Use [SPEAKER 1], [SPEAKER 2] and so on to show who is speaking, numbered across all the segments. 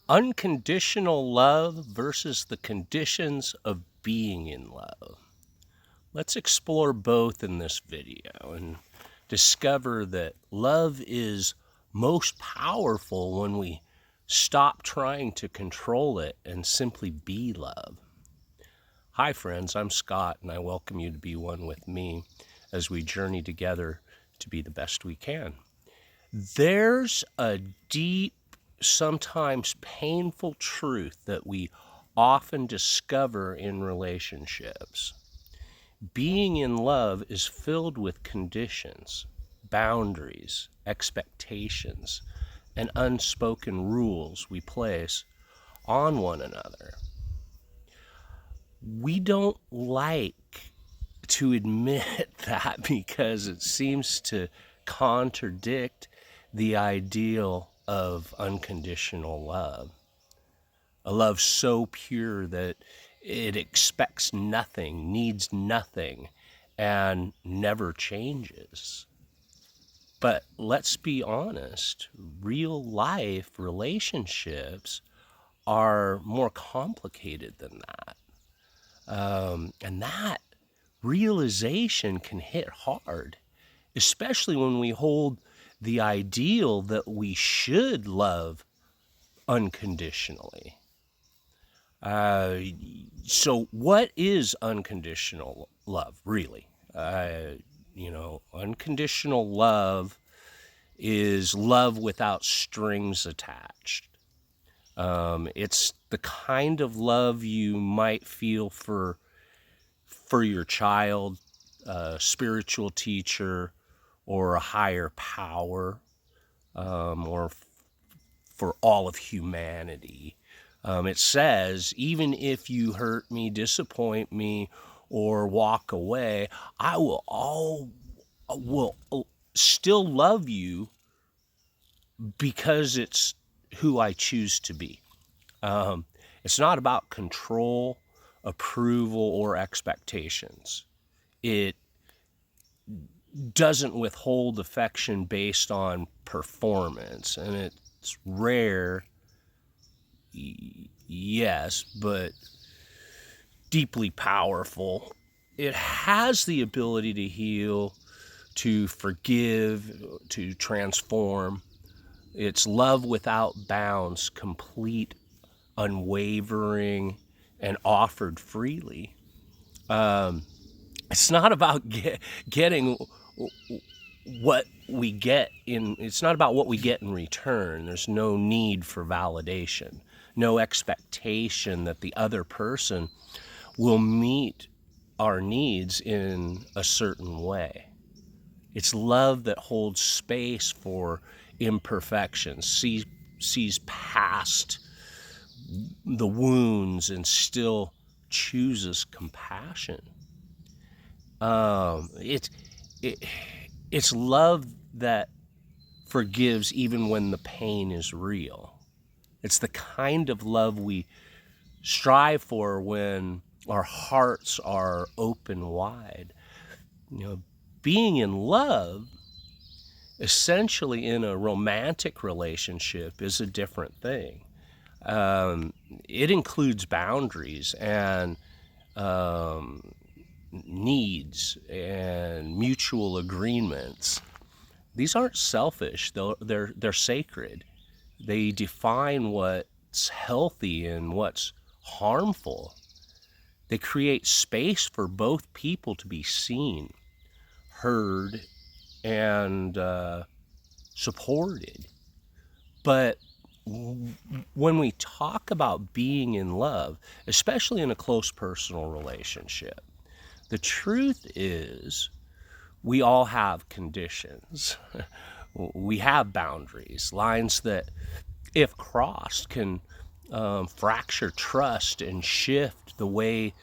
[SPEAKER 1] Unconditional love versus the conditions of being in love. Let's explore both in this video and discover that love is most powerful when we stop trying to control it and simply be love. Hi friends, I'm Scott and I welcome you to be one with me as we journey together to be the best we can. There's a deep, sometimes painful truth that we often discover in relationships. Being in love is filled with conditions, boundaries, expectations, and unspoken rules we place on one another. We don't like to admit that because it seems to contradict the ideal of unconditional love. A love so pure that it expects nothing, needs nothing, and never changes. But let's be honest, real life relationships are more complicated than that. And that realization can hit hard, especially when we hold the ideal that we should love unconditionally. So what is unconditional love, really? Unconditional love is love without strings attached. It's the kind of love you might feel for your child, a spiritual teacher, or a higher power, or for all of humanity. It says, even if you hurt me, disappoint me, or walk away, I will still love you because it's who I choose to be. It's not about control, approval, or expectations. It doesn't withhold affection based on performance, and it's rare, yes, but deeply powerful. It has the ability to heal, to forgive, to transform. It's love without bounds, complete, unwavering, and offered freely. It's not about getting what we get in, it's not about what we get in return. There's no need for validation, no expectation that the other person will meet our needs in a certain way. It's love that holds space for imperfections, sees past the wounds and still chooses compassion. It's love that forgives even when the pain is real. It's the kind of love we strive for when our hearts are open wide. Being in love, essentially in a romantic relationship, is a different thing. It includes boundaries and needs and mutual agreements. These aren't selfish, though. They're sacred. They define what's healthy and what's harmful. They create space for both people to be seen, heard, and supported. But when we talk about being in love, especially in a close personal relationship, the truth is we all have conditions. We have boundaries, lines that, if crossed, can fracture trust and shift the way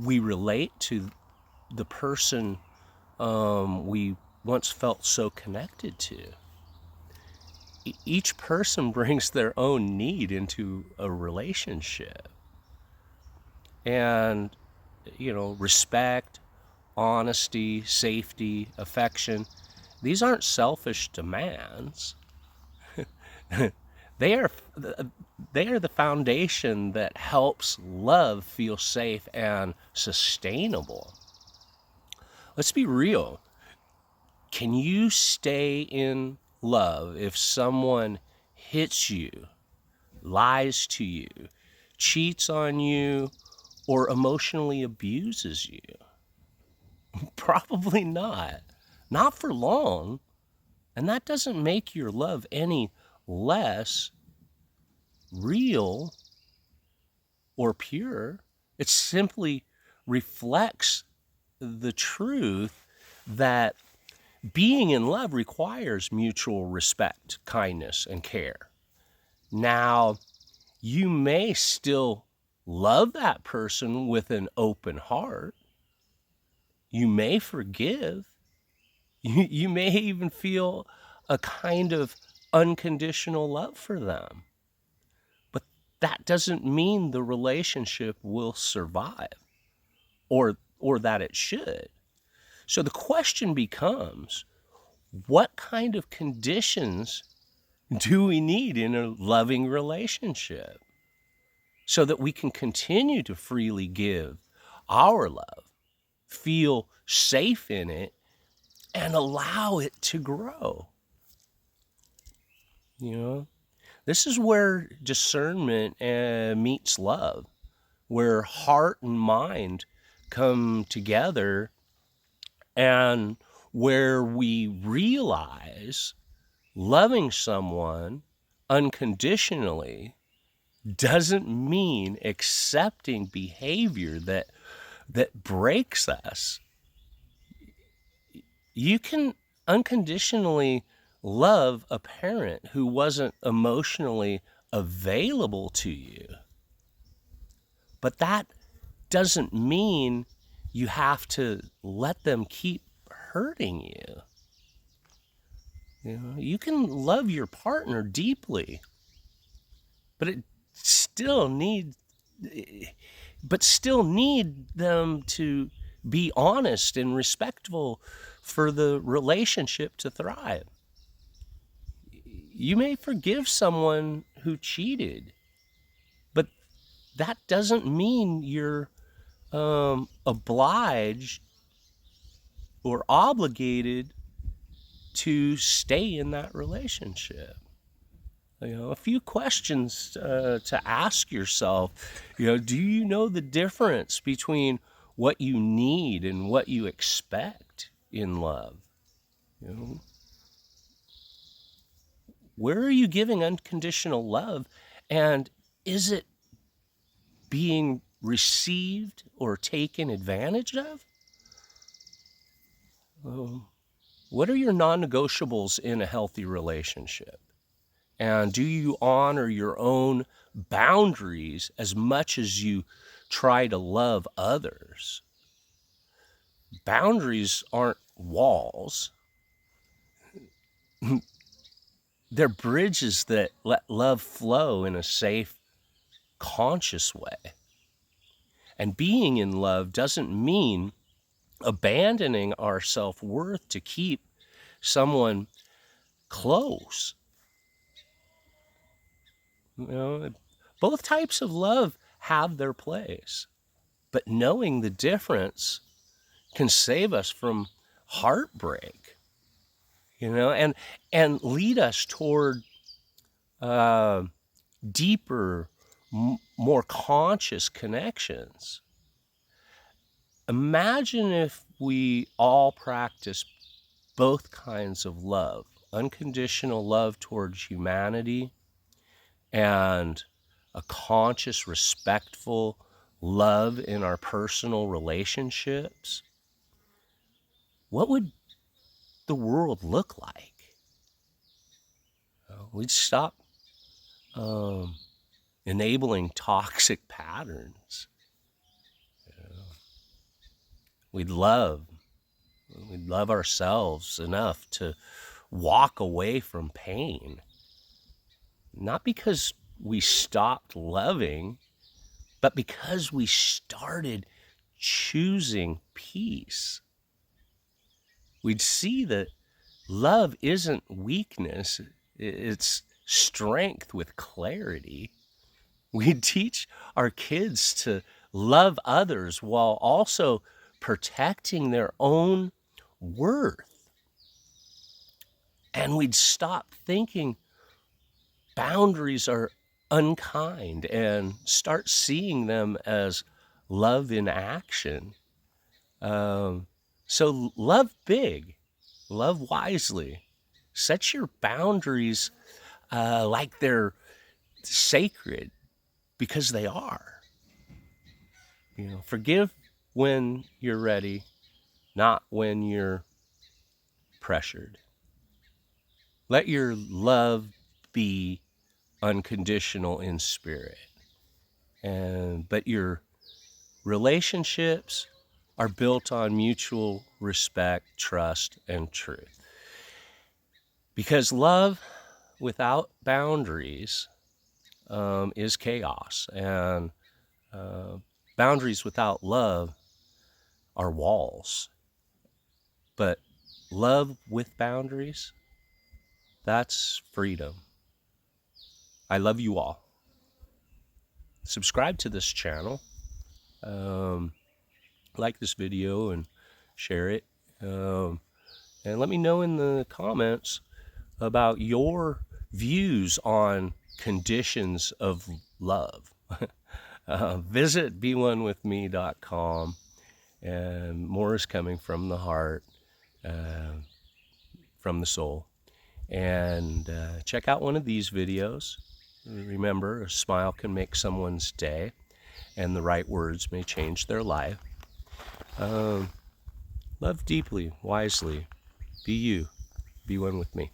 [SPEAKER 1] we relate to the person we once felt so connected to. Each person brings their own need into a relationship. And, respect, honesty, safety, affection, these aren't selfish demands. They are they are the foundation that helps love feel safe and sustainable. Let's be real. Can you stay in love if someone hits you, lies to you, cheats on you, or emotionally abuses you? Probably not. Not for long. And that doesn't make your love any less real or pure. It simply reflects the truth that being in love requires mutual respect, kindness, and care. Now, you may still love that person with an open heart. You may forgive. You may even feel a kind of unconditional love for them. But that doesn't mean the relationship will survive or that it should. So the question becomes, what kind of conditions do we need in a loving relationship so that we can continue to freely give our love, feel safe in it, and allow it to grow? You know, this is where discernment meets love, where heart and mind come together, and where we realize loving someone unconditionally doesn't mean accepting behavior that breaks us. You can unconditionally love a parent who wasn't emotionally available to you, but that doesn't mean you have to let them keep hurting you. You know, you can love your partner deeply, but still need them to be honest and respectful for the relationship to thrive. You may forgive someone who cheated, but that doesn't mean you're obliged or obligated to stay in that relationship. You know, a few questions to ask yourself. You know, do you know the difference between what you need and what you expect in love? You know, where are you giving unconditional love, and is it being received or taken advantage of? What are your non-negotiables in a healthy relationship? And do you honor your own boundaries as much as you try to love others? Boundaries aren't walls. They're bridges that let love flow in a safe, conscious way. And being in love doesn't mean abandoning our self-worth to keep someone close. You know, both types of love have their place, but knowing the difference can save us from heartbreak, you know, and lead us toward deeper, more conscious connections. Imagine if we all practice both kinds of love, unconditional love towards humanity and a conscious, respectful love in our personal relationships. What would the world look like? We'd stop enabling toxic patterns. We'd love ourselves enough to walk away from pain. Not because we stopped loving, but because we started choosing peace. We'd see that love isn't weakness, it's strength with clarity. We teach our kids to love others while also protecting their own worth. And we'd stop thinking boundaries are unkind and start seeing them as love in action. So love big, love wisely, set your boundaries like they're sacred, because they are. Forgive when you're ready, not when you're pressured. Let your love be unconditional in spirit, but your relationships are built on mutual respect, trust, and truth. Because love without boundaries is chaos, and boundaries without love are walls. But love with boundaries, that's freedom. I love you all. Subscribe to this channel. Like this video and share it. And let me know in the comments about your views on conditions of love. Visit beonewithme.com, and more is coming from the heart, from the soul. And check out one of these videos. Remember, a smile can make someone's day, and the right words may change their life. Love deeply, wisely. Be you. Be one with me.